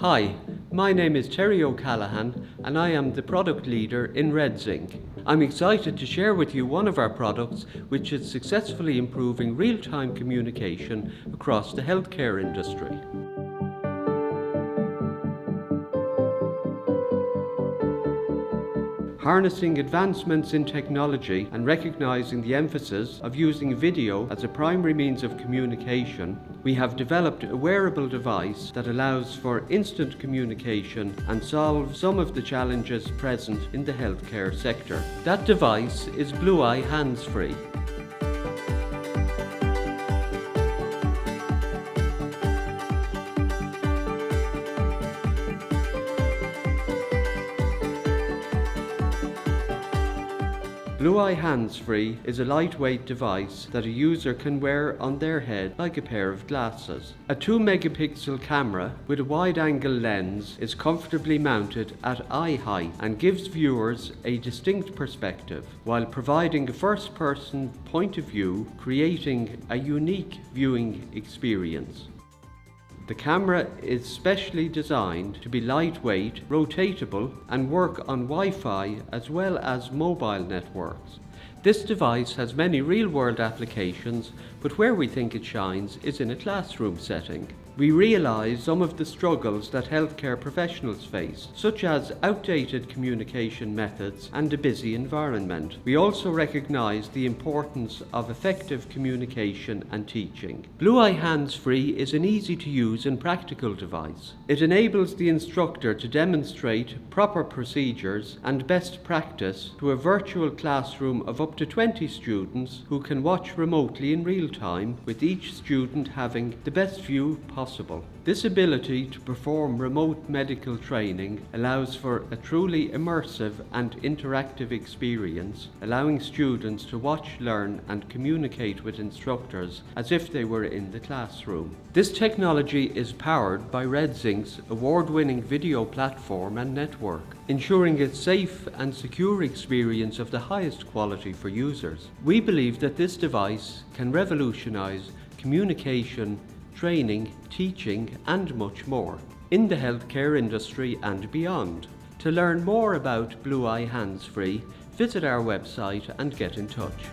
Hi, my name is Terry O'Callaghan and I am the product leader in RedZync. I'm excited to share with you one of our products which is successfully improving real-time communication across the healthcare industry. Harnessing advancements in technology and recognizing the emphasis of using video as a primary means of communication, we have developed a wearable device that allows for instant communication and solves some of the challenges present in the healthcare sector. That device is BlueEye Handsfree. BlueEye Handsfree is a lightweight device that a user can wear on their head like a pair of glasses. A 2-megapixel camera with a wide-angle lens is comfortably mounted at eye height and gives viewers a distinct perspective, while providing a first-person point of view, creating a unique viewing experience. The camera is specially designed to be lightweight, rotatable, and work on Wi-Fi as well as mobile networks. This device has many real-world applications, but where we think it shines is in a classroom setting. We realise some of the struggles that healthcare professionals face, such as outdated communication methods and a busy environment. We also recognise the importance of effective communication and teaching. BlueEye Handsfree is an easy-to-use and practical device. It enables the instructor to demonstrate proper procedures and best practice to a virtual classroom of up to 20 students who can watch remotely in real time, with each student having the best view possible. This ability to perform remote medical training allows for a truly immersive and interactive experience, allowing students to watch, learn and communicate with instructors as if they were in the classroom. This technology is powered by RedZync's award-winning video platform and network, ensuring a safe and secure experience of the highest quality for users. We believe that this device can revolutionize communication, training, teaching and much more in the healthcare industry and beyond. To learn more about BlueEye Handsfree, visit our website and get in touch.